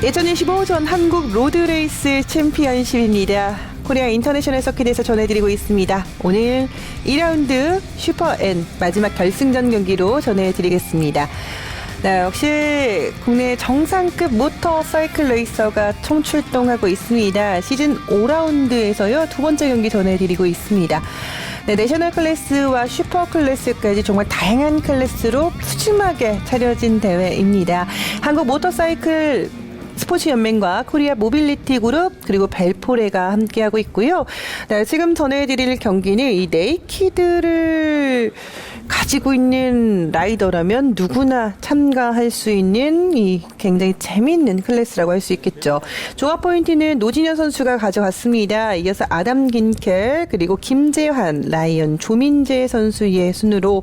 2025 전 한국 로드레이스 챔피언십입니다. 코리아 인터내셔널 서킷에서 전해드리고 있습니다. 오늘 2라운드 슈퍼 N 마지막 결승전 경기로 전해드리겠습니다. 네, 역시 국내 정상급 모터 사이클 레이서가 총출동하고 있습니다. 시즌 5라운드에서요, 두 번째 경기 전해드리고 있습니다. 네, 내셔널 클래스와 슈퍼 클래스까지 정말 다양한 클래스로 푸짐하게 차려진 대회입니다. 한국 모터사이클 스포츠연맹과 코리아 모빌리티 그룹 그리고 벨포레가 함께하고 있고요. 네, 지금 전해드릴 경기는 이 네이키드를 가지고 있는 라이더라면 누구나 참가할 수 있는 이 굉장히 재미있는 클래스라고 할 수 있겠죠. 종합 포인트는 노진현 선수가 가져갔습니다. 이어서 아담 긴켈 그리고 김재환, 라이언 조민재 선수의 순으로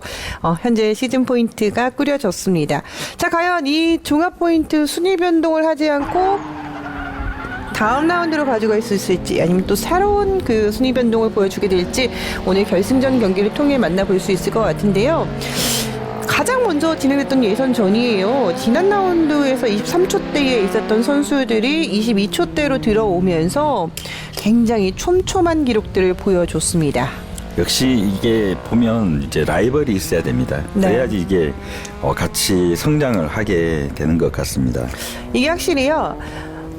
현재 시즌 포인트가 꾸려졌습니다. 자, 과연 이 종합 포인트 순위 변동을 하지 않고 다음 라운드로 가져갈 수 있을지, 아니면 또 새로운 그 순위 변동을 보여주게 될지 오늘 결승전 경기를 통해 만나볼 수 있을 것 같은데요. 가장 먼저 진행됐던 예선전이에요. 지난 라운드에서 23초대에 있었던 선수들이 22초대로 들어오면서 굉장히 촘촘한 기록들을 보여줬습니다. 역시 이게 보면 이제 라이벌이 있어야 됩니다. 네. 그래야지 이게 같이 성장을 하게 되는 것 같습니다. 이게 확실히요,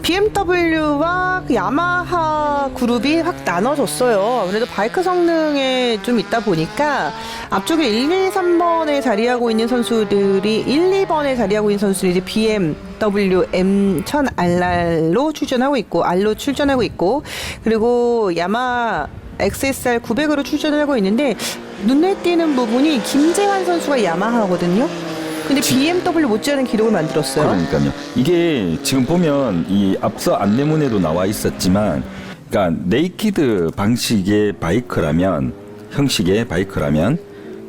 BMW와 그 야마하 그룹이 확 나눠졌어요. 아무래도 바이크 성능에 좀 있다 보니까 앞쪽에 1, 2, 3번에 자리하고 있는 선수들이 1, 2번에 자리하고 있는 선수들이 BMW M1000R로 출전하고 있고, R로 출전하고 있고, 그리고 야마 XSR 900으로 출전하고 있는데 눈에 띄는 부분이 김재환 선수가 야마하거든요. 근데 BMW 못지않은 기록을 만들었어요. 그러니까요. 이게 지금 보면 이 앞서 안내문에도 나와 있었지만, 그러니까 네이키드 방식의 바이크라면, 형식의 바이크라면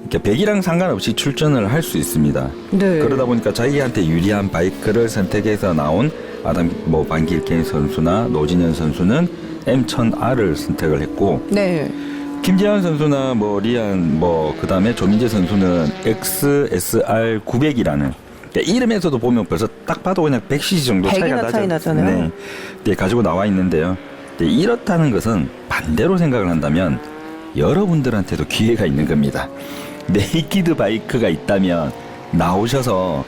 이렇게 배기량 상관없이 출전을 할 수 있습니다. 네. 그러다 보니까 자기한테 유리한 바이크를 선택해서 나온 아담 반길켄 선수나 노진현 선수는 M1000R을 선택을 했고, 네. 김재환 선수나 리안 그다음에 조민재 선수는 XSR 900이라는, 이름에서도 보면 벌써 딱 봐도 그냥 100cc 정도 차이 나잖아요. 네. 네, 가지고 나와 있는데요. 네, 이렇다는 것은 반대로 생각을 한다면 여러분들한테도 기회가 있는 겁니다. 네이키드 바이크가 있다면 나오셔서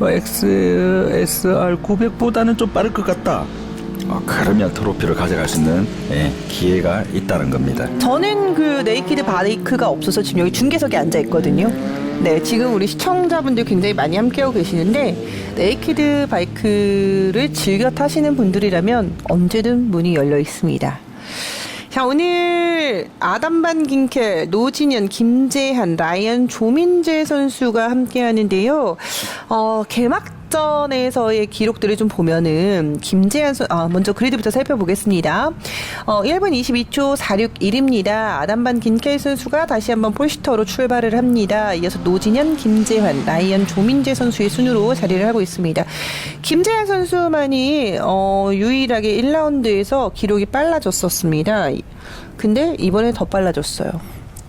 XSR 900보다는 좀 빠를 것 같다. 그러면 트로피를 가져갈 수 있는 기회가 있다는 겁니다. 저는 그 네이키드 바이크가 없어서 지금 여기 중계석에 앉아 있거든요. 네, 지금 우리 시청자분들 굉장히 많이 함께하고 계시는데, 네이키드 바이크를 즐겨 타시는 분들이라면 언제든 문이 열려 있습니다. 자, 오늘 아담 반 긴켈, 노진현, 김재한, 라이언 조민재 선수가 함께 하는데요. 개막전에서의 기록들을 좀 보면은 김재한 먼저 그리드부터 살펴보겠습니다. 1분 22초 461입니다. 아담 반 긴켈 선수가 다시 한번 폴시터로 출발을 합니다. 이어서 노진현, 김재환, 라이언 조민재 선수의 순으로 자리를 하고 있습니다. 김재환 선수만이 유일하게 1라운드에서 기록이 빨라졌었습니다. 근데 이번에 더 빨라졌어요.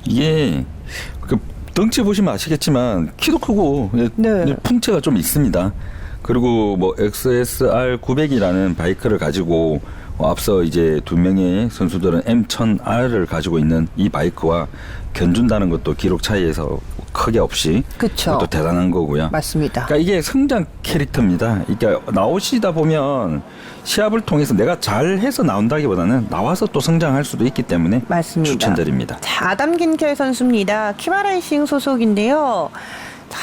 이게 덩치 보시면 아시겠지만 키도 크고, 네. 풍채가 좀 있습니다. 그리고 XSR 900이라는 바이크를 가지고 앞서 이제 두 명의 선수들은 M1000R을 가지고 있는 이 바이크와 견준다는 것도 기록 차이에서 크게 없이, 그쵸. 그것도 대단한 거고요. 맞습니다. 그러니까 이게 성장 캐릭터입니다. 그러니까 나오시다 보면 시합을 통해서 내가 잘해서 나온다기보다는 나와서 또 성장할 수도 있기 때문에 맞습니다. 추천드립니다. 자, 아담 긴켈 선수입니다. 키마레이싱 소속인데요. 자,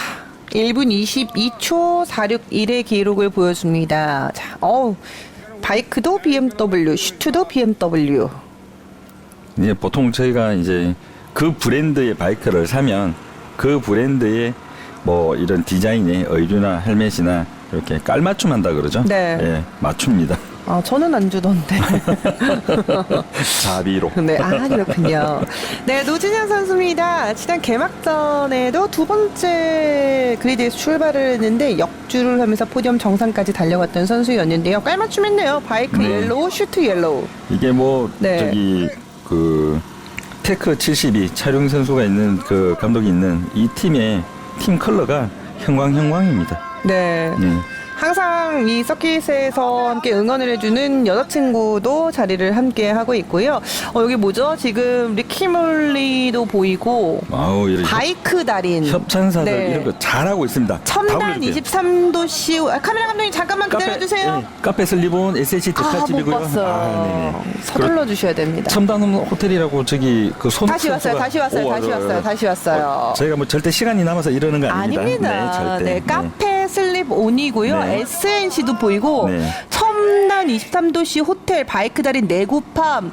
1분 22초 461의 기록을 보여줍니다. 자, 바이크도 BMW, 슈트도 BMW. 이제 보통 저희가 이제 그 브랜드의 바이크를 사면 그 브랜드의 이런 디자인의 의류나 헬멧이나 이렇게 깔맞춤한다 그러죠? 네. 예, 맞춥니다. 저는 안 주던데. 자비로. 네, 그렇군요. 네, 노진현 선수입니다. 지난 개막전에도 두 번째 그리드에서 출발을 했는데 역주를 하면서 포디움 정상까지 달려갔던 선수였는데요. 깔맞춤했네요. 바이크 옐로우, 슈트 옐로우. 이게 네. 테크 72 차룡 선수가 있는 그 감독이 있는 이 팀의 팀 컬러가 형광입니다. 네. 항상 이 서킷에서 함께 응원을 해주는 여자친구도 자리를 함께 하고 있고요. 여기 뭐죠? 지금 리키몰리도 보이고 아우, 이런 바이크 달인 협찬사들 네. 이런 거 잘하고 있습니다. 첨단 23도씨 카메라 감독님 잠깐만 기다려주세요. 카페 슬리본 SH 못 대파집이고요. 봤어요. 서둘러 주셔야 됩니다. 첨단 호텔이라고 저기 그 손 다시 왔어요. 다시 왔어요. 저희가 뭐 절대 시간이 남아서 이러는 거 아닙니다. 아닙니다. 절대. 네, 카페 슬립 온이고요. 네. SNC도 보이고 네. 첨단 23도씨 호텔 바이크 달인 내구팜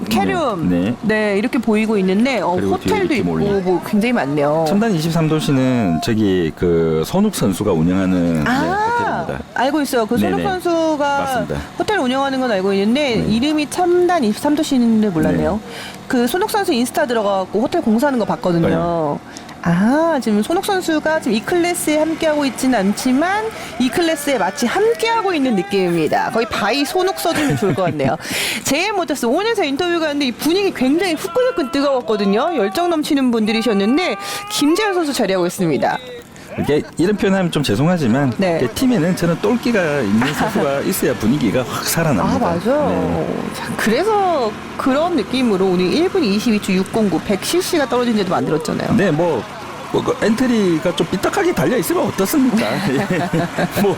캐륨 네. 네, 이렇게 보이고 있는데 그리고 호텔도 뒤에 있고 리키몰리. 뭐 굉장히 많네요. 첨단 23도시는 저기 그 손욱 선수가 운영하는 호텔입니다. 알고 있어요. 그 손흥 네네. 선수가 맞습니다. 호텔 운영하는 건 알고 있는데 네. 이름이 첨단 23도시인데 몰랐네요. 네. 그 손흥 선수 인스타 들어가고 호텔 공사하는 거 봤거든요. 지금 손흥 선수가 지금 이 클래스에 함께하고 있지는 않지만 이 클래스에 마치 함께하고 있는 느낌입니다. 거의 바이 손흥 써주면 좋을 것 같네요. 제일 못했어. 오늘 제 인터뷰가 왔는데 이 분위기 굉장히 후끈후끈 뜨거웠거든요. 열정 넘치는 분들이셨는데 김재현 선수 자리하고 있습니다. 이게 이런 표현하면 좀 죄송하지만 네. 이게 팀에는 저는 똘끼가 있는 선수가 있어야 분위기가 확 살아납니다. 맞아요. 네. 자, 그래서 그런 느낌으로 오늘 1분 22초 609 100cc가 떨어진 데도 만들었잖아요. 네, 그 엔트리가 좀 삐딱하게 달려 있으면 어떻습니까? 뭐,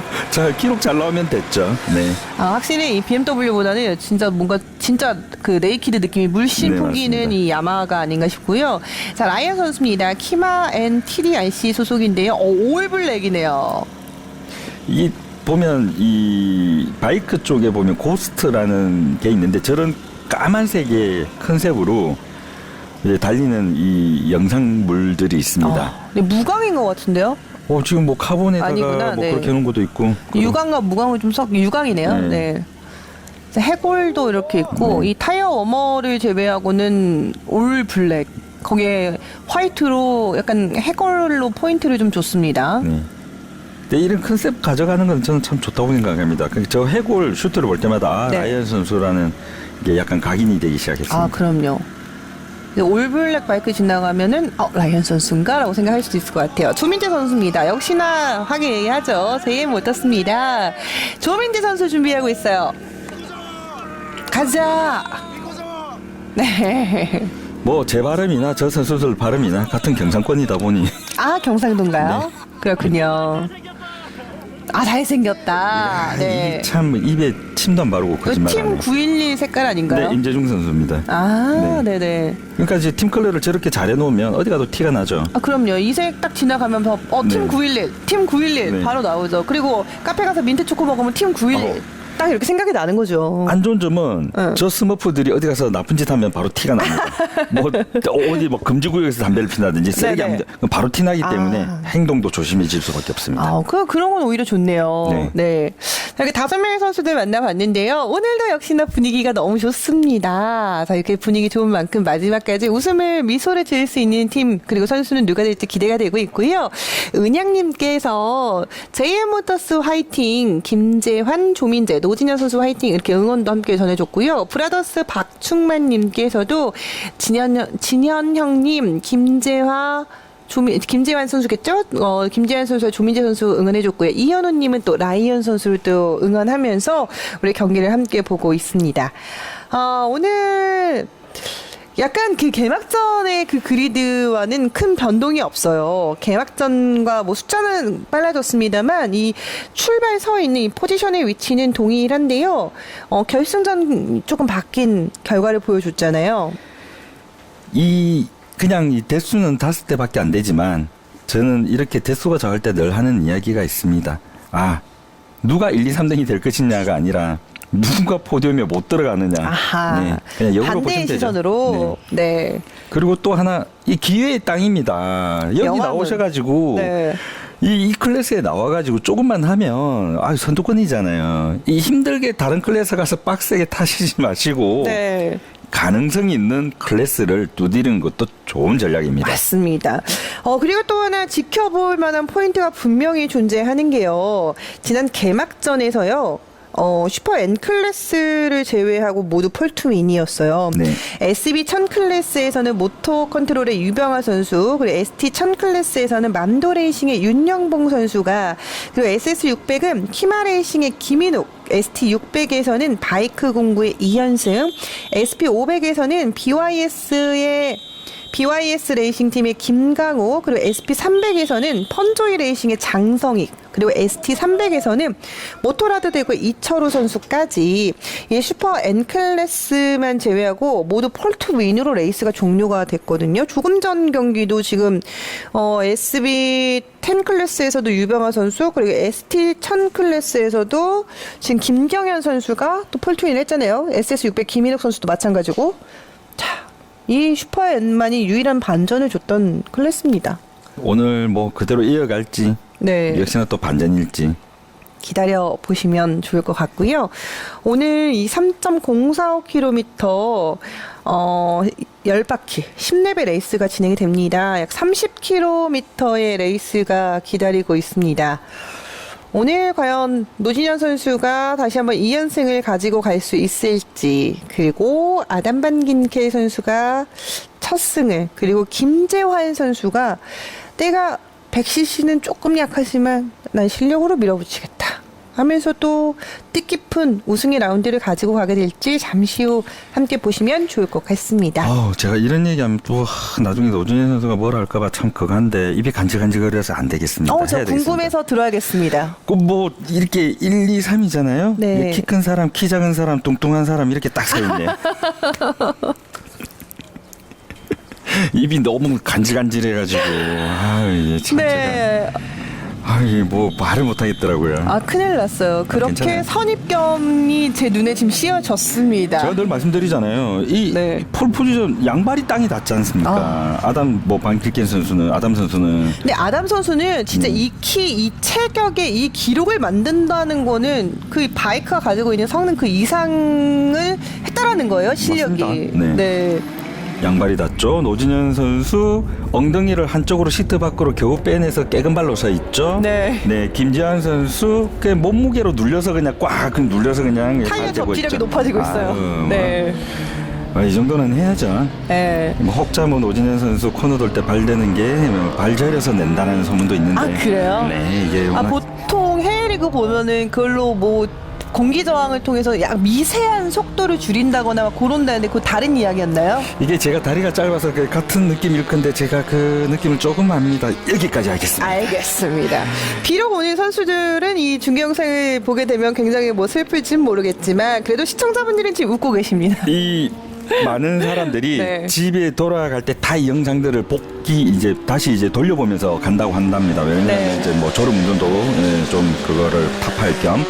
기록 잘 나오면 됐죠. 네. 확실히 이 BMW보다는 진짜 그 네이키드 느낌이 물씬 네, 풍기는 맞습니다. 이 야마하가 아닌가 싶고요. 자, 라이언 선수입니다. 키마 앤 TDRC 소속인데요. 올 블랙이네요. 이 보면 이 바이크 쪽에 보면 고스트라는 게 있는데 저런 까만색의 컨셉으로 이제 달리는 이 영상물들이 있습니다. 근데 무광인 것 같은데요? 지금 뭐 카본에다가 아니구나, 뭐 네. 그렇게 해놓은 것도 있고. 유광과 무광을 좀 유광이네요. 네. 네. 자, 해골도 이렇게 있고 네. 이 타이어 워머를 제외하고는 올 블랙. 거기에 화이트로 약간 해골로 포인트를 좀 줬습니다. 네. 근데 이런 컨셉 가져가는 건 저는 참 좋다고 생각합니다. 저 해골 슈트를 볼 때마다 네. 라이언 선수라는 게 약간 각인이 되기 시작했습니다. 그럼요. 올 블랙 바이크 지나가면은 라이언 선수인가? 라고 생각할 수도 있을 것 같아요. 조민재 선수입니다. 역시나 화기애애하죠. 제일 못 떴습니다. 조민재 선수 준비하고 있어요. 가자! 네. 뭐 제 발음이나 저 선수들 발음이나 같은 경상권이다 보니 경상도인가요? 그렇군요. 잘생겼다. 네. 참 입에 침도 안 바르고 그 거짓말 팀 하네. 911 색깔 아닌가요? 네, 임재중 선수입니다. 네네. 그러니까 이제 팀 컬러를 저렇게 잘 해놓으면 어디 가도 티가 나죠. 그럼요. 이 색 딱 지나가면서 팀 네. 911, 팀 911 네. 바로 나오죠. 그리고 카페 가서 민트 초코 먹으면 팀 911. 딱 이렇게 생각이 나는 거죠. 안 좋은 점은 응. 저 스머프들이 어디 가서 나쁜 짓 하면 바로 티가 납니다. 뭐 어디 뭐 금지구역에서 담배를 피나든지 쓰레기 네네. 하면 바로 티 나기 때문에 행동도 조심해질 수밖에 없습니다. 그런 건 오히려 좋네요. 네. 자, 이렇게 5명의 선수들 만나봤는데요. 오늘도 역시나 분위기가 너무 좋습니다. 자, 이렇게 분위기 좋은 만큼 마지막까지 웃음을 미소를 지을 수 있는 팀, 그리고 선수는 누가 될지 기대가 되고 있고요. 은양님께서 JM모터스 화이팅, 김재환, 조민재, 노진현 선수 화이팅 이렇게 응원도 함께 전해줬고요. 브라더스 박충만님께서도 진현 형님, 김재환 선수겠죠? 김재환 선수와 조민재 선수 응원해줬고요. 이현우님은 또 라이언 선수를 또 응원하면서 우리 경기를 함께 보고 있습니다. 오늘 약간 그 개막전의 그 그리드와는 큰 변동이 없어요. 개막전과 뭐 숫자는 빨라졌습니다만 이 출발 서 있는 이 포지션의 위치는 동일한데요. 결승전 조금 바뀐 결과를 보여줬잖아요. 그냥 이 대수는 5대밖에 안 되지만 저는 이렇게 대수가 적을 때 늘 하는 이야기가 있습니다. 누가 1, 2, 3등이 될 것이냐가 아니라 누군가 포디움에 못 들어가느냐. 네, 그냥 역으로 반대의 보시면 되죠. 시선으로. 네. 그리고 또 하나 이 기회의 땅입니다. 여기 영화문. 나오셔가지고 네. 이 클래스에 나와가지고 조금만 하면 선두권이잖아요. 이 힘들게 다른 클래스 가서 빡세게 타시지 마시고 네. 가능성이 있는 클래스를 두드리는 것도 좋은 전략입니다. 맞습니다. 그리고 또 하나 지켜볼 만한 포인트가 분명히 존재하는 게요. 지난 개막전에서요. 슈퍼 N 클래스를 제외하고 모두 폴투윈이었어요. 네. SB 1000 클래스에서는 모토 컨트롤의 유병아 선수, 그리고 ST 1000 클래스에서는 맘도 레이싱의 윤영봉 선수가, 그리고 SS 600은 키마 레이싱의 김인욱, ST 600에서는 바이크 공구의 이현승, SP 500에서는 BYS 레이싱 팀의 김강호, 그리고 SP 300에서는 펀조이 레이싱의 장성익, 그리고 ST 300에서는 모토라드 대구의 이철우 선수까지 이 슈퍼 N 클래스만 제외하고 모두 폴투윈으로 레이스가 종료가 됐거든요. 조금 전 경기도 지금 SB 10 클래스에서도 유병아 선수, 그리고 ST 1000 클래스에서도 지금 김경현 선수가 또 폴투윈을 했잖아요. SS 600 김인욱 선수도 마찬가지고. 자, 이 슈퍼 N만이 유일한 반전을 줬던 클래스입니다. 오늘 뭐 그대로 이어갈지, 네. 역시나 또 반전일지. 기다려 보시면 좋을 것 같고요. 오늘 이 3.045km 10바퀴 10레벨 레이스가 진행이 됩니다. 약 30km의 레이스가 기다리고 있습니다. 오늘 과연 노진현 선수가 다시 한번 2연승을 가지고 갈 수 있을지, 그리고 아담 반긴케 선수가 첫 승을, 그리고 김재환 선수가 내가 100cc는 조금 약하지만 난 실력으로 밀어붙이겠다 하면서 또 뜻깊은 우승의 라운드를 가지고 가게 될지 잠시 후 함께 보시면 좋을 것 같습니다. 제가 이런 얘기하면 또 나중에 노준현 선수가 뭐라 할까봐 참 그건데 입이 간질간질거려서 안 되겠습니다. 저 해야 되겠습니다. 궁금해서 들어야겠습니다. 뭐 이렇게 1, 2, 3이잖아요. 네. 키 큰 사람, 키 작은 사람, 뚱뚱한 사람 이렇게 딱 서 있네. 입이 너무 간질간질해가지고 이게 참 네. 이게 뭐 말을 못하겠더라고요. 큰일 났어요. 그렇게 괜찮아요. 선입견이 제 눈에 지금 씌워졌습니다. 제가 늘 말씀드리잖아요. 이 네. 폴 포지션 양발이 땅이 닿지 않습니까? 아담 반킬켄 선수는, 아담 선수는. 근데 아담 선수는 진짜 이 키, 이 체격에 이 기록을 만든다는 거는 그 바이크가 가지고 있는 성능 그 이상을 했다라는 거예요, 실력이. 맞습니다. 네. 양발이 닿죠. 노진현 선수 엉덩이를 한쪽으로 시트 밖으로 겨우 빼내서 깨금 발로 서 있죠. 네. 김지한 선수 그 몸무게로 눌려서 그냥 꽉 눌려서 그냥 타이어 발대고 접지력이 있죠. 높아지고 있어요. 네. 이 정도는 해야죠. 네. 혹자 노진현 선수 코너 돌 때 발대는 게 발 저려서 낸다는 소문도 있는데. 그래요? 네, 이게 보통 해외 리그 보면은 그걸로 뭐 공기 저항을 통해서 약 미세한 속도를 줄인다거나 그런다는데 그거 다른 이야기였나요? 이게 제가 다리가 짧아서 같은 느낌일 건데 제가 그 느낌을 조금 압니다. 여기까지 하겠습니다. 알겠습니다. 비록 오늘 선수들은 이 중계 영상을 보게 되면 굉장히 뭐 슬플진 모르겠지만 그래도 시청자분들은 지금 웃고 계십니다. 이 많은 사람들이 네. 집에 돌아갈 때 다 이 영상들을 다시 돌려보면서 간다고 한답니다. 왜냐면 네. 이제 뭐 졸음 운전도 좀 그거를 타파할 겸.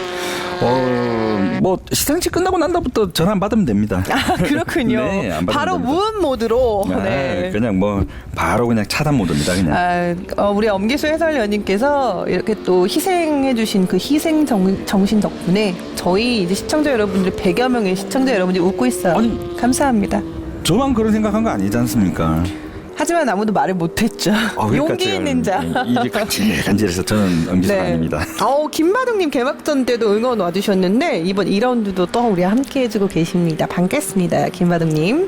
뭐 시상식 끝나고 난 다음부터 전화 안 받으면 됩니다. 그렇군요. 네, 안 받으면 바로 됩니다. 무음 모드로. 네. 그냥 뭐 바로 그냥 차단 모드입니다. 그냥. 우리 엄기수 해설위원님께서 이렇게 또 희생해주신 그 희생 정신 덕분에 저희 이제 시청자 여러분들 100여 명의 시청자 여러분들이 웃고 있어요. 아니, 감사합니다. 저만 그런 생각한 거 아니지 않습니까? 하지만 아무도 말을 못했죠. 그러니까 용기 제가 있는 자. 입이 간질해서 저는 엄기수가 아닙니다. 김마동님 개막전 때도 응원 와주셨는데 이번 2라운드도 또 우리 함께 해주고 계십니다. 반갑습니다, 김마동님.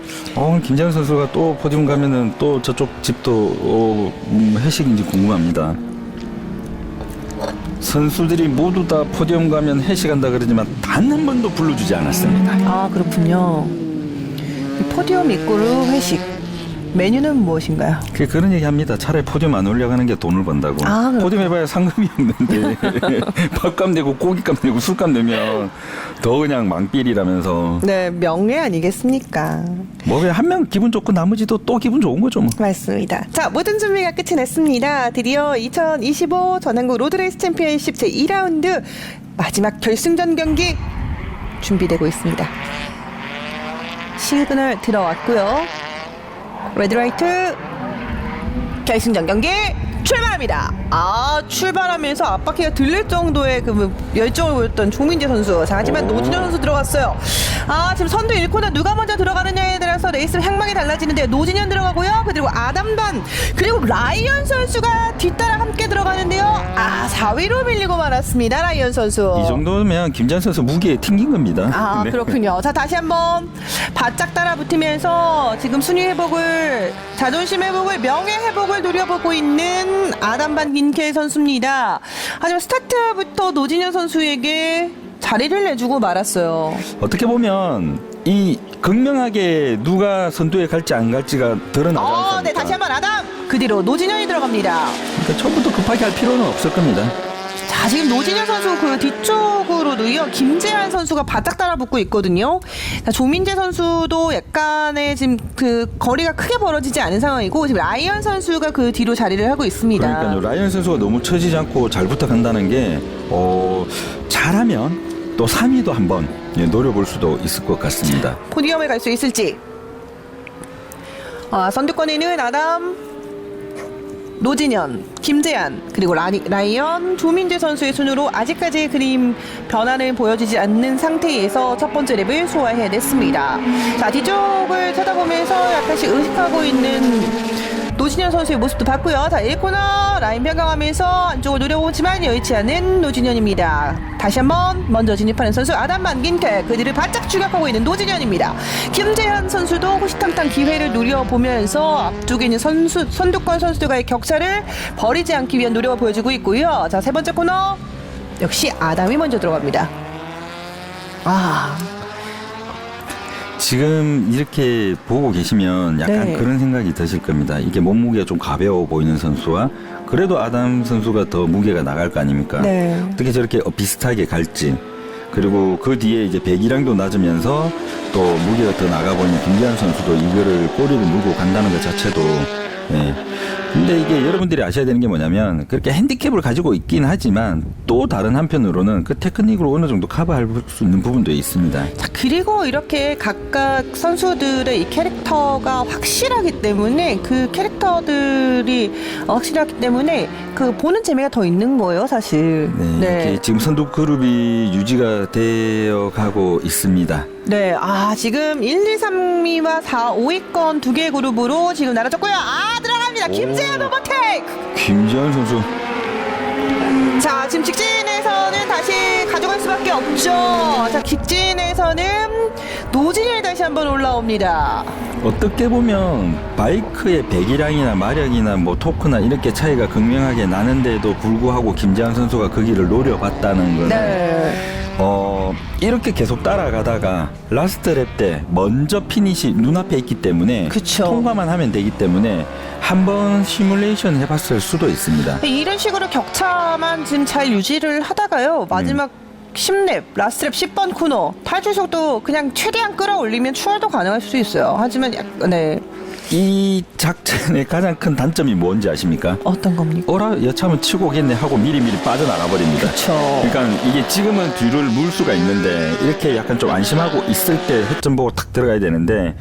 김재현 선수가 또 포디움 가면은 또 저쪽 집도 회식인지 궁금합니다. 선수들이 모두 다 포디움 가면 회식한다 그러지만 단 한 번도 불러주지 않았습니다. 그렇군요. 포디움 입구로 회식. 메뉴는 무엇인가요? 그런 얘기 합니다. 차라리 포디움 안 올려가는 게 돈을 번다고. 포디움 해봐야 상금이 없는데 밥값 내고 고기값 내고 술값 내면 더 그냥 망필이라면서. 네, 명예 아니겠습니까? 뭐 그냥 한 명 기분 좋고 나머지도 또 기분 좋은 거죠 뭐. 맞습니다. 자, 모든 준비가 끝이 났습니다. 드디어 2025 전한국 로드레이스 챔피언십 제2라운드 마지막 결승전 경기 준비되고 있습니다. 시그널 들어왔고요. 레드라이트 결승전 경기 출발합니다. 출발하면서 앞바퀴가 들릴 정도의 그 열정을 보였던 조민재 선수. 자, 하지만 노진현 선수 들어갔어요. 지금 선두 1코너 누가 먼저 들어가느냐에 따라서 레이스 향방이 달라지는데요. 노진현 들어가고요. 그리고 아담반 그리고 라이언 선수가 뒤따라 함께 들어가는데요. 4위로 밀리고 말았습니다. 라이언 선수. 이 정도면 김재환 선수 무게에 튕긴 겁니다. 아, 네. 그렇군요. 자, 다시 한번 바짝 따라붙으면서 지금 순위 회복을, 자존심 회복을, 명예 회복을 노려보고 있는 아담 반 긴켈 선수입니다. 하지만 스타트부터 노진현 선수에게 자리를 내주고 말았어요. 어떻게 보면 이 극명하게 누가 선두에 갈지 안 갈지가 드러나지 않습니까? 네, 다시 한번 아담. 그 뒤로 노진현이 들어갑니다. 그러니까 처음부터 급하게 할 필요는 없을 겁니다. 자, 지금 노진현 선수 그 뒤쪽으로도요, 김재환 선수가 바짝 따라붙고 있거든요. 자, 조민재 선수도 약간의 지금 그 거리가 크게 벌어지지 않은 상황이고, 지금 라이언 선수가 그 뒤로 자리를 하고 있습니다. 그러니까요. 라이언 선수가 너무 처지지 않고 잘 부탁한다는 게 잘하면 또 3위도 한번 노려볼 수도 있을 것 같습니다. 포디엄에 갈 수 있을지. 선두권에는 아담, 노진현, 김재한, 그리고 라이언, 조민재 선수의 순으로 아직까지 그림 변화는 보여지지 않는 상태에서 첫 번째 랩을 소화해냈습니다. 자, 뒤쪽을 쳐다보면서 약간씩 의식하고 있는 노진현 선수의 모습도 봤고요. 자, 1코너 라인 변경하면서 안쪽을 노려보지만 여의치 않은 노진현입니다. 다시 한번 먼저 진입하는 선수 아담 반 긴켈, 그들을 바짝 추격하고 있는 노진현입니다. 김재현 선수도 호시탐탐 기회를 노려보면서 앞쪽에 있는 선두권 선수들과의 격차를 버리지 않기 위한 노력을 보여주고 있고요. 자, 세 번째 코너 역시 아담이 먼저 들어갑니다. 지금 이렇게 보고 계시면 약간 네. 그런 생각이 드실 겁니다. 이게 몸무게가 좀 가벼워 보이는 선수와 그래도 아담 선수가 더 무게가 나갈 거 아닙니까? 네. 어떻게 저렇게 비슷하게 갈지. 그리고 그 뒤에 이제 배기량도 낮으면서 또 무게가 더 나가 보이는 김재환 선수도 이거를 꼬리를 물고 간다는 것 자체도 근데 이게 여러분들이 아셔야 되는 게 뭐냐면 그렇게 핸디캡을 가지고 있긴 하지만 또 다른 한편으로는 그 테크닉으로 어느 정도 커버할 수 있는 부분도 있습니다. 자, 그리고 이렇게 각각 선수들의 이 캐릭터가 확실하기 때문에 그 캐릭터들이 확실하기 때문에 그 보는 재미가 더 있는 거예요, 사실. 이렇게 지금 선두 그룹이 유지가 되어 가고 있습니다. 네, 지금 1, 2, 3위와 4, 5위권 두 개 그룹으로 지금 나눠졌고요. 들어갑니다. 김재현 오버테이크! 김재환 선수. 자, 지금 직진에서는 다시 가져갈 수밖에 없죠. 자, 직진에서는 노진현이 다시 한번 올라옵니다. 어떻게 보면 바이크의 배기량이나 마력이나 뭐 토크나 이렇게 차이가 극명하게 나는데도 불구하고 김재환 선수가 그 길을 노려봤다는 거는 네. 이렇게 계속 따라가다가 라스트 랩 때 먼저 피니시 눈앞에 있기 때문에 그쵸. 통과만 하면 되기 때문에 한번 시뮬레이션 해봤을 수도 있습니다. 이런 식으로 격차만 지금 잘 유지를 하다가요. 마지막 10랩, 라스트 랩 10번 코너 탈출 속도 그냥 최대한 끌어올리면 추월도 가능할 수 있어요. 하지만 네. 이 작전의 가장 큰 단점이 뭔지 아십니까? 어떤 겁니까? 여차하면 치고 오겠네 하고 미리미리 빠져나가 버립니다. 그쵸. 그러니까 이게 지금은 뒤를 물 수가 있는데 이렇게 약간 좀 안심하고 있을 때 허점 보고 탁 들어가야 되는데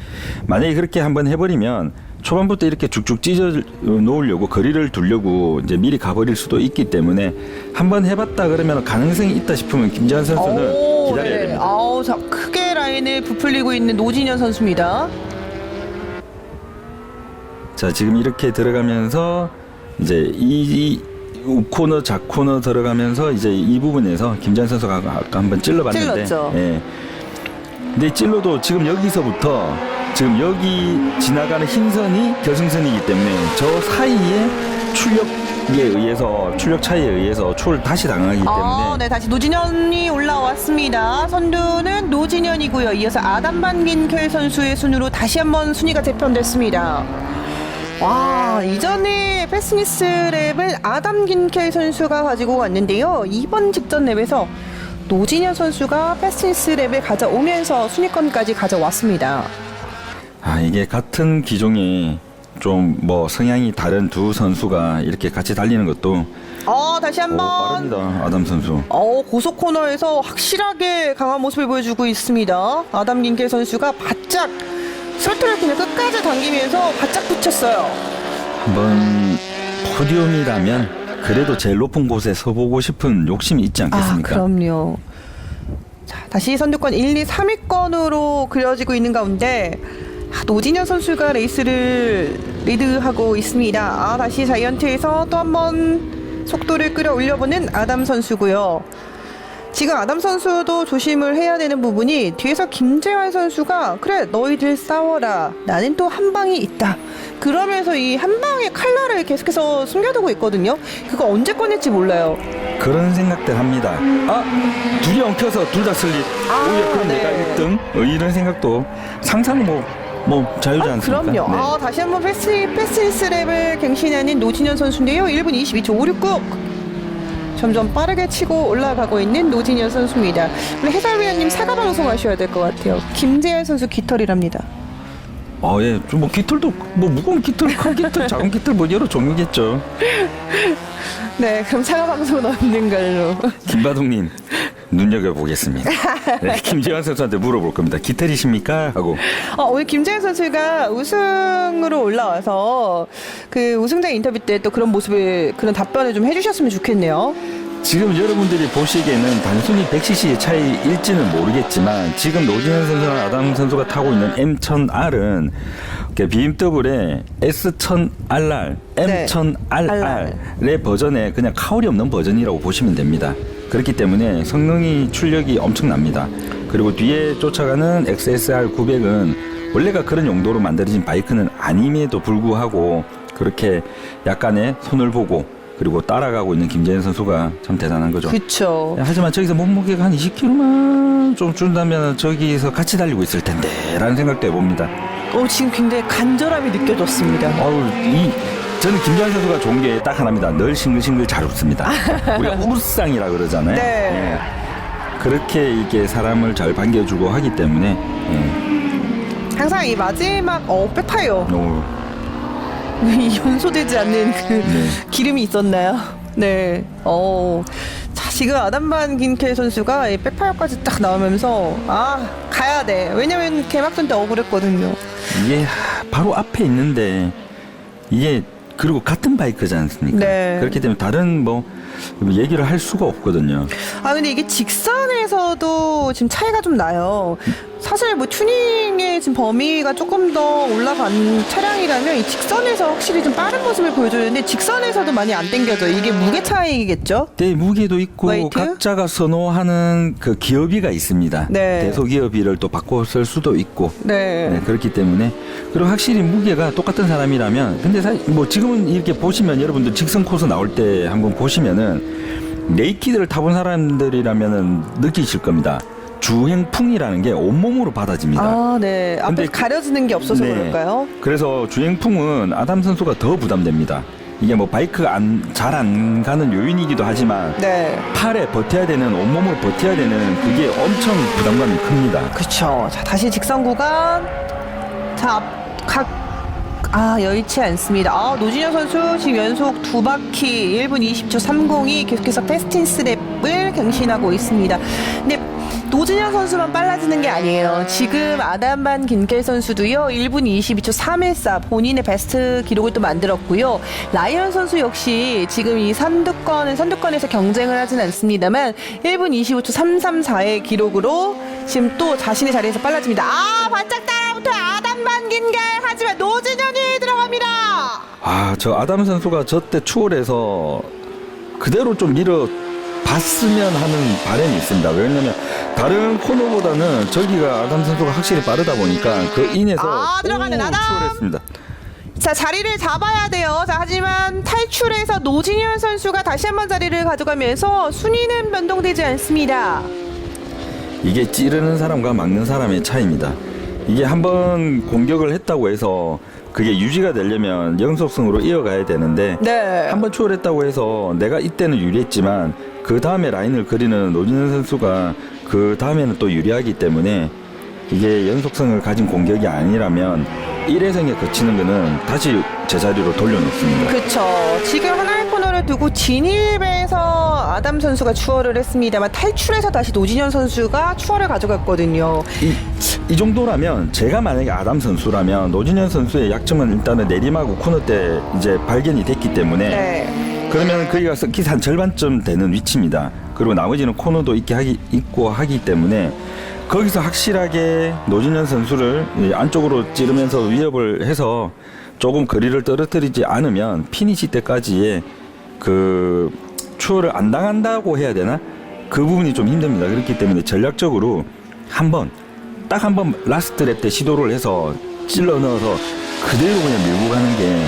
만약에 그렇게 한번 해버리면 초반부터 이렇게 쭉쭉 찢어 놓으려고 거리를 두려고 이제 미리 가버릴 수도 있기 때문에 한번 해봤다 그러면 가능성이 있다 싶으면 김재환 선수는 기다려야 됩니다. 자, 크게 라인을 부풀리고 있는 노진현 선수입니다. 자, 지금 이렇게 들어가면서 이제 이 우코너 좌코너 들어가면서 이제 이 부분에서 김재환 선수가 아까 한번 찔러봤는데 찔렀죠. 근데 찔러도 지금 여기서부터 지금 여기 지나가는 흰선이 결승선이기 때문에 저 사이에 출력 차이에 의해서 추월 다시 당하기 때문에 네, 다시 노진현이 올라왔습니다. 선두는 노진현이고요. 이어서 아담 반 긴켈 선수의 순으로 다시 한번 순위가 재편됐습니다. 이전에 패스니스 랩을 아담 긴켈 선수가 가지고 왔는데요. 이번 직전 랩에서 노진현 선수가 패스니스 랩을 가져오면서 순위권까지 가져왔습니다. 이게 같은 기종의 좀 뭐 성향이 다른 두 선수가 이렇게 같이 달리는 것도 다시 한번 빠릅니다. 아담 선수. 고속 코너에서 확실하게 강한 모습을 보여주고 있습니다. 아담 긴켈 선수가 바짝 스로틀을 그냥 끝까지 당기면서 바짝 붙였어요. 한번 포디움이라면 그래도 제일 높은 곳에 서보고 싶은 욕심이 있지 않겠습니까? 그럼요. 자, 다시 선두권 1, 2, 3위권으로 그려지고 있는 가운데 노진현 선수가 레이스를 리드하고 있습니다. 다시 자이언트에서 또 한 번 속도를 끌어올려보는 아담 선수고요. 지금 아담 선수도 조심을 해야 되는 부분이 뒤에서 김재환 선수가 그래 너희들 싸워라 나는 또 한 방이 있다 그러면서 이 한 방의 칼날을 계속해서 숨겨두고 있거든요. 그거 언제 꺼낼지 몰라요. 그런 생각들 합니다. 둘이 엉켜서 둘 다 슬립. 오히려 그럼 네. 내가 1등. 이런 생각도 상상 뭐 자유지 않습니까? 그럼요. 네. 다시 한번 패스트리스 랩을 갱신하는 노진현 선수인데요. 1분 22초 569. 점점 빠르게 치고 올라가고 있는 노진현 선수입니다. 우리 해설위원님 사과 방송하셔야 될 것 같아요. 김재현 선수 깃털이랍니다. 예. 좀 뭐 깃털도 뭐 무거운 깃털, 큰 깃털, 작은 깃털 뭐 여러 종류겠죠. 네, 그럼 사과 방송은 없는 걸로. 김바둑님 눈여겨보겠습니다. 네, 김재환 선수한테 물어볼 겁니다. 깃털이십니까? 하고. 오늘 김재현 선수가 우승으로 올라와서 그 우승자 인터뷰 때 또 그런 모습을 그런 답변을 좀 해주셨으면 좋겠네요. 지금 여러분들이 보시기에는 단순히 100cc의 차이일지는 모르겠지만 지금 노진현 선수나 아담 선수가 타고 있는 M1000R은 BMW의 S1000RR, M1000RR의 버전의 그냥 카울이 없는 버전이라고 보시면 됩니다. 그렇기 때문에 성능이 출력이 엄청납니다. 그리고 뒤에 쫓아가는 XSR 900은 원래가 그런 용도로 만들어진 바이크는 아님에도 불구하고 그렇게 약간의 손을 보고 그리고 따라가고 있는 김재현 선수가 참 대단한 거죠. 그렇죠. 하지만 저기서 몸무게가 한 20kg만 좀 준다면 저기서 같이 달리고 있을 텐데 라는 생각도 해봅니다. 지금 굉장히 간절함이 느껴졌습니다. 저는 김재환 선수가 좋은 게 딱 하나입니다. 늘 싱글싱글 잘 웃습니다. 우리가 우르쌍이라 그러잖아요. 네. 예. 그렇게 이게 사람을 잘 반겨주고 하기 때문에 항상 이 마지막 백파이어 오, 이 연소되지 않는 그 네. 기름이 있었나요? 네. 자, 지금 아담반 긴켈 선수가 이 백파이어까지 딱 나오면서 가야 돼. 왜냐면 개막전 때 억울했거든요. 이게 바로 앞에 있는데 이게 그리고 같은 바이크지 않습니까? 네. 그렇기 때문에 다른 뭐 얘기를 할 수가 없거든요. 근데 이게 직선에서도 지금 차이가 좀 나요. 사실 뭐 튜닝의 지금 범위가 조금 더 올라간 차량이라면 이 직선에서 확실히 좀 빠른 모습을 보여주는데 직선에서도 많이 안 당겨져. 이게 무게 차이겠죠? 네, 무게도 있고 웨이트? 각자가 선호하는 그 기어비가 있습니다. 네. 대소기어비를 또 바꿔 쓸 수도 있고. 네. 네, 그렇기 때문에 그리고 확실히 무게가 똑같은 사람이라면 근데 사실 뭐 지금은 이렇게 보시면 여러분들 직선 코스 나올 때 한번 보시면은 네이키드를 타본 사람들이라면은 느끼실 겁니다. 주행풍이라는 게 온몸으로 받아집니다. 네. 앞에 근데 가려지는 게 없어서 네. 그럴까요? 그래서 주행풍은 아담 선수가 더 부담됩니다. 이게 뭐 바이크가 잘 안 가는 요인이기도 하지만 네. 팔에 버텨야 되는 온몸으로 버텨야 되는 그게 엄청 부담감이 큽니다. 그렇죠. 자, 다시 직선 구간. 자, 여의치 않습니다. 노진현 선수 지금 연속 2바퀴 1분 20초 30이 계속해서 패스틴스 랩을 갱신하고 있습니다. 근데 노진현 선수만 빨라지는 게 아니에요. 지금 아담반 긴켈 선수도요. 1분 22초 314 본인의 베스트 기록을 또 만들었고요. 라이언 선수 역시 지금 이 선두권에서 경쟁을 하진 않습니다만 1분 25초 334의 기록으로 지금 또 자신의 자리에서 빨라집니다. 바짝 따라붙어 아담반 긴켈 하지만 노진현이 들어갑니다. 저 아담 선수가 저 때 추월해서 그대로 좀 봤으면 하는 바람이 있습니다. 왜냐면 다른 코너보다는 저기가 아담 선수가 확실히 빠르다 보니까 그 인해서 들어가는 아담! 추월했습니다. 자, 자리를 잡아야 돼요. 자, 하지만 탈출해서 노진현 선수가 다시 한번 자리를 가져가면서 순위는 변동되지 않습니다. 이게 찌르는 사람과 막는 사람의 차이입니다. 이게 한번 공격을 했다고 해서 그게 유지가 되려면 연속성으로 이어가야 되는데 네. 한번 추월했다고 해서 내가 이때는 유리했지만 그 다음에 라인을 그리는 노진현 선수가 그 다음에는 또 유리하기 때문에 이게 연속성을 가진 공격이 아니라면 1회생에 그치는 거는 다시 제자리로 돌려놓습니다. 그렇죠. 지금 하나의 코너를 두고 진입에서 아담 선수가 추월을 했습니다만 탈출해서 다시 노진현 선수가 추월을 가져갔거든요. 이 정도라면 제가 만약에 아담 선수라면 노진현 선수의 약점은 일단은 내리막하고 코너 때 이제 발견이 됐기 때문에 네. 그러면 거기가 서킷 한 절반쯤 되는 위치입니다. 그리고 나머지는 코너도 있고 하기 때문에 거기서 확실하게 노진현 선수를 안쪽으로 찌르면서 위협을 해서 조금 거리를 떨어뜨리지 않으면 피니시 때까지의 그 추월을 안 당한다고 해야 되나? 그 부분이 좀 힘듭니다. 그렇기 때문에 전략적으로 딱 한 번 라스트 랩 때 시도를 해서 찔러 넣어서 그대로 그냥 밀고 가는 게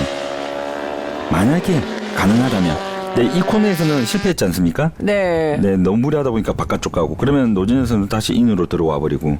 만약에 가능하다면. 네, 이 코너에서는 실패했지 않습니까? 네. 네, 너무 무리하다 보니까 바깥쪽 가고 그러면 노진현 선수 다시 인으로 들어와 버리고.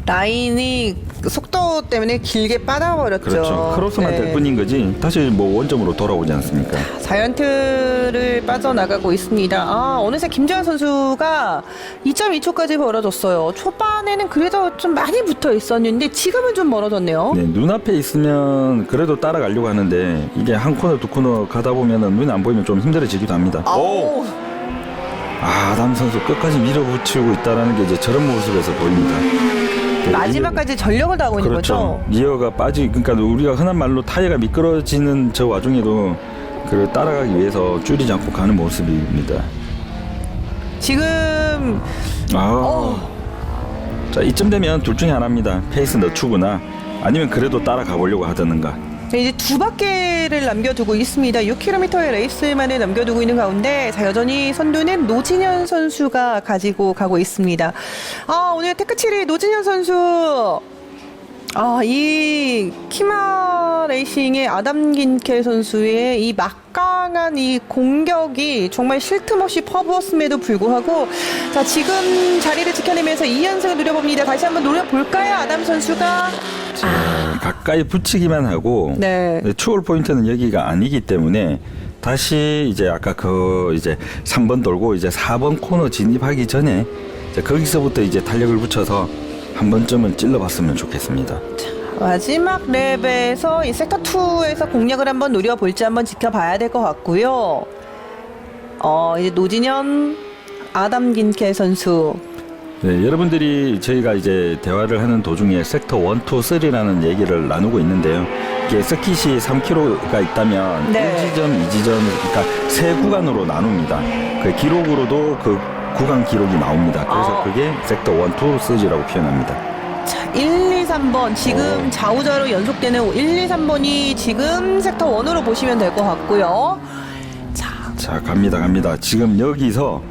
라인이 속도 때문에 길게 빠져버렸죠. 그렇죠. 크로스만 네. 될 뿐인 거지 다시 뭐 원점으로 돌아오지 않습니까? 자이언트를 빠져나가고 있습니다. 어느새 김재환 선수가 2.2초까지 벌어졌어요. 초반에는 그래도 좀 많이 붙어 있었는데 지금은 좀 멀어졌네요. 네, 눈앞에 있으면 그래도 따라가려고 하는데 이게 한 코너 두 코너 가다 보면은 눈에 안 보이면 좀 힘들어지기도 합니다. 아우. 아담 선수 끝까지 밀어붙이고 있다라는 게 이제 저런 모습에서 보입니다. 네, 마지막까지 전력을 다하고 있는 그렇죠. 거죠. 리어가 그러니까 우리가 흔한 말로 타이어가 미끄러지는 저 와중에도 그 따라가기 위해서 줄이지 않고 가는 모습입니다. 지금 자, 이쯤 되면 둘 중에 하나입니다. 페이스 늦추거나 아니면 그래도 따라가 보려고 하든가. 이제 두 바퀴를 남겨두고 있습니다. 6km의 레이스만을 남겨두고 있는 가운데 자, 여전히 선두는 노진현 선수가 가지고 가고 있습니다. 오늘 테크7의 노진현 선수 이 키마 레이싱의 아담 긴켈 선수의 이 막강한 이 공격이 정말 쉴 틈 없이 퍼부었음에도 불구하고 자, 지금 자리를 지켜내면서 2연승을 노려봅니다. 다시 한번 노려볼까요? 아담 선수가 가까이 붙이기만 하고 네. 추월 포인트는 여기가 아니기 때문에 다시 이제 아까 이제 3번 돌고 이제 4번 코너 진입하기 전에 이제 거기서부터 이제 탄력을 붙여서 한 번쯤은 찔러봤으면 좋겠습니다. 마지막 랩에서 이 섹터 2에서 공략을 한번 노려볼지 한번 지켜봐야 될 것 같고요. 이제 노진현, 아담 긴켈 선수. 네, 여러분들이 저희가 이제 대화를 하는 도중에 섹터 1, 2, 3라는 얘기를 나누고 있는데요. 이게 서킷이 3km가 있다면 네. 1지점, 2지점, 그러니까 세 구간으로 나눕니다. 그 기록으로도 그 구간 기록이 나옵니다. 그래서 그게 섹터 1, 2, 3라고 표현합니다. 자, 1, 2, 3번 지금 좌우좌로 연속되는 1, 2, 3번이 지금 섹터 1으로 보시면 될 것 같고요. 자, 갑니다. 지금 여기서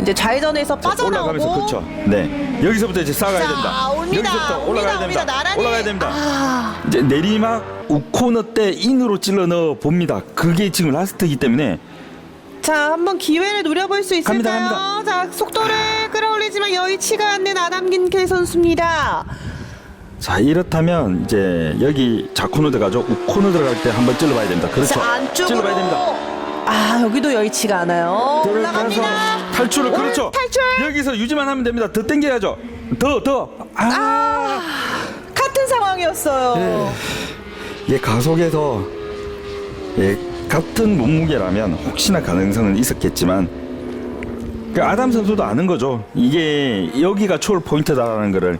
이제 좌회전에서 빠져나오고 올라가면서 그렇죠. 네, 여기서부터 이제 쌓아가야 자, 된다. 옵니다. 여기서부터 올라가야 옵니다. 됩니다. 나란히. 올라가야 됩니다. 이제 내리막 우코너 때 인으로 찔러 넣어 봅니다. 그게 지금 라스트이기 때문에 자, 한번 기회를 노려볼 수 있을까요? 갑니다. 자, 속도를 끌어올리지만 여의치가 않는 아담 긴켈 선수입니다. 자, 이렇다면 이제 여기 좌코너 들어가죠. 우코너 들어갈 때 한번 찔러봐야 됩니다. 그렇죠. 자, 안쪽으로 찔러봐야 됩니다. 여기도 여의치가 않아요. 들어가서 올라갑니다. 탈출을 그렇죠. 탈출. 여기서 유지만 하면 됩니다. 더 당겨야죠. 더. 같은 상황이었어요. 이게 가속에서 같은 몸무게라면 혹시나 가능성은 있었겠지만 그 아담 선수도 아는 거죠. 이게 여기가 초월 포인트다라는 거를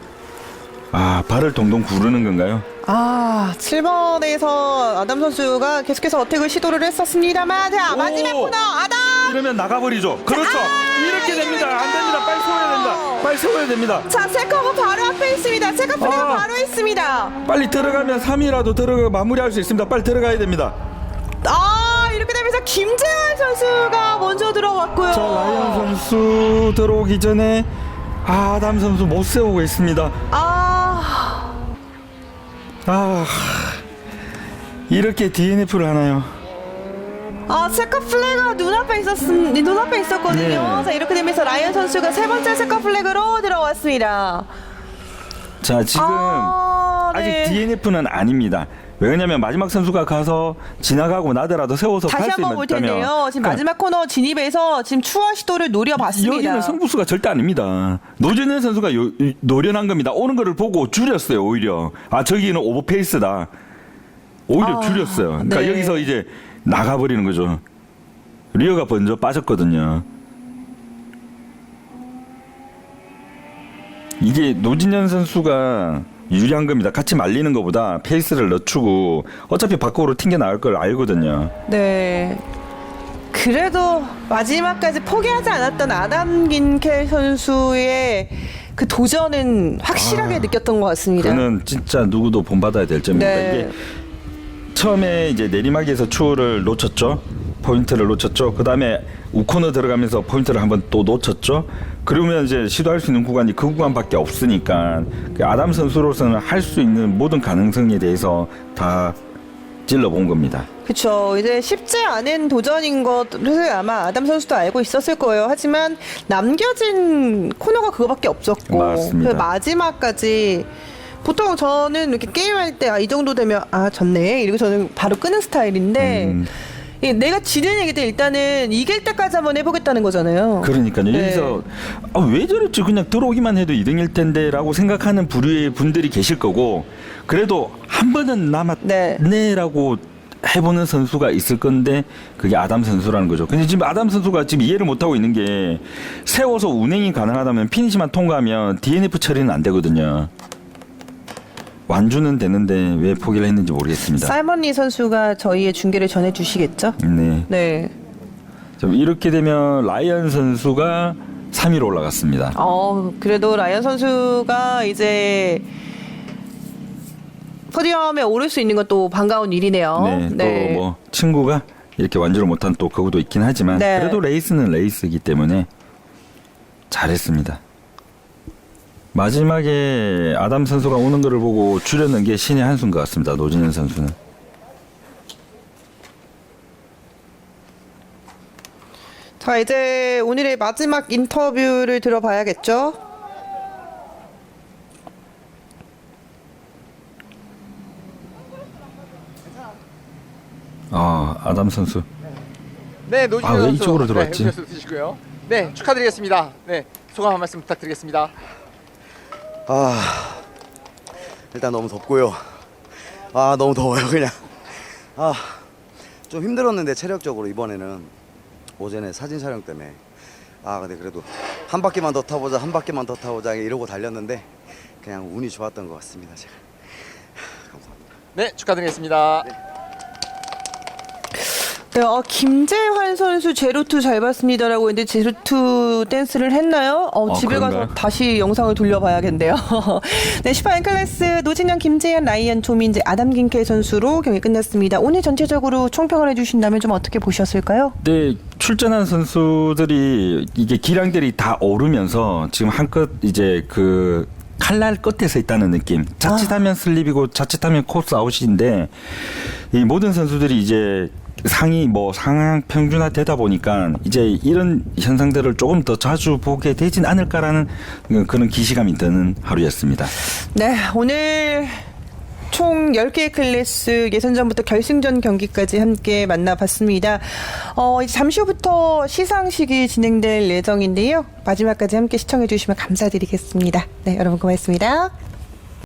발을 동동 구르는 건가요? 7번에서 아담 선수가 계속해서 어택을 시도를 했었습니다만 자, 마지막 오! 코너 아담. 이러면 나가버리죠. 그렇죠. 이렇게 됩니다. 안 됩니다. 빨리 세워야 됩니다. 빨리 세워야 됩니다. 자, 세커브 바로 앞에 있습니다. 세커 플레이가 바로 있습니다. 빨리 들어가면 3위라도 들어가 마무리할 수 있습니다. 빨리 들어가야 됩니다. 이렇게 되면서 김재환 선수가 먼저 들어왔고요. 자, 라이언 선수 들어오기 전에 아담 선수 못 세우고 있습니다. 이렇게 DNF를 하나요? 세컨 플래그가 눈앞에 있었거든요. 네. 자, 이렇게 되면서 라이언 선수가 세 번째 세컨 플래그로 들어왔습니다. 자, 지금 아직 네. DNF는 아닙니다. 왜냐면 마지막 선수가 가서 지나가고 나더라도 세워서 갈 다시 수 한번 볼 있다면 텐데요. 지금 마지막 코너 진입에서 지금 추월 시도를 노려봤습니다. 여기는 승부수가 절대 아닙니다. 노진현 선수가 노련한 겁니다. 오는 거를 보고 줄였어요. 오히려 저기는 오버페이스다. 오히려 줄였어요. 그러니까 네. 여기서 이제 나가버리는 거죠. 리어가 먼저 빠졌거든요. 이게 노진현 선수가 유리한 겁니다. 같이 말리는 것보다 페이스를 늦추고 어차피 밖으로 튕겨 나갈 걸 알거든요. 네. 그래도 마지막까지 포기하지 않았던 아담 긴켈 선수의 그 도전은 확실하게 느꼈던 것 같습니다. 그는 진짜 누구도 본받아야 될 점입니다. 네. 이게 처음에 이제 내리막에서 추월을 놓쳤죠. 포인트를 놓쳤죠. 그 다음에 우코너 들어가면서 포인트를 한번 또 놓쳤죠. 그러면 이제 시도할 수 있는 구간이 그 구간밖에 없으니까 그 아담 선수로서는 할 수 있는 모든 가능성에 대해서 다 찔러본 겁니다. 그렇죠. 이제 쉽지 않은 도전인 것을 아마 아담 선수도 알고 있었을 거예요. 하지만 남겨진 코너가 그거밖에 없었고 맞습니다. 그 마지막까지 보통 저는 이렇게 게임할 때 이 정도 되면 졌네 이러고 저는 바로 끄는 스타일인데 내가 지는 얘기도 일단은 이길 때까지 한번 해보겠다는 거잖아요. 그러니까요. 네. 여기서 왜 저랬지? 그냥 들어오기만 해도 2등일 텐데라고 생각하는 부류의 분들이 계실 거고 그래도 한 번은 남았네라고 해보는 선수가 있을 건데 그게 아담 선수라는 거죠. 근데 지금 아담 선수가 지금 이해를 못하고 있는 게 세워서 운행이 가능하다면 피니시만 통과하면 DNF 처리는 안 되거든요. 완주는 되는데 왜 포기를 했는지 모르겠습니다. 살먼리 선수가 저희의 중계를 전해주시겠죠? 네. 네. 좀 이렇게 되면 라이언 선수가 3위로 올라갔습니다. 그래도 라이언 선수가 이제 포디엄에 오를 수 있는 것도 반가운 일이네요. 네. 또 뭐 친구가 이렇게 완주를 못한 또 그것도 있긴 하지만 네. 그래도 레이스는 레이스이기 때문에 잘했습니다. 마지막에 아담 선수가 오는 것을 보고 줄였는 게 신의 한수인 것 같습니다. 노진현 선수는. 자, 이제 오늘의 마지막 인터뷰를 들어봐야겠죠? 아담 선수. 네, 노진현 왜 선수. 이쪽으로 들어왔지? 네, 음료수 드시고요. 네, 축하드리겠습니다. 네, 소감 한 말씀 부탁드리겠습니다. 일단 너무 덥고요. 너무 더워요 그냥. 좀 힘들었는데 체력적으로 이번에는 오전에 사진 촬영 때문에 근데 그래도 한 바퀴만 더 타보자 이러고 달렸는데 그냥 운이 좋았던 것 같습니다 제가. 감사합니다. 네, 축하드리겠습니다. 네, 김재환 선수 제로투 잘 봤습니다라고 했는데 제로투 댄스를 했나요? 집에 가서 그런가요? 다시 영상을 돌려봐야겠네요. 네, 슈퍼 N클래스 노진현, 김재현, 라이언, 조민재, 아담 김케 선수로 경기 끝났습니다. 오늘 전체적으로 총평을 해주신다면 좀 어떻게 보셨을까요? 네, 출전한 선수들이 이게 기량들이 다 오르면서 지금 한껏 이제 그 칼날 끝에 서 있다는 느낌. 자칫하면 슬립이고 자칫하면 코스 아웃인데 이 모든 선수들이 이제 상위 상향 평준화 되다 보니까 이제 이런 현상들을 조금 더 자주 보게 되진 않을까라는 그런 기시감이 드는 하루였습니다. 네, 오늘 총 10개의 클래스 예선전부터 결승전 경기까지 함께 만나봤습니다. 이제 잠시 후부터 시상식이 진행될 예정인데요. 마지막까지 함께 시청해 주시면 감사드리겠습니다. 네, 여러분 고맙습니다.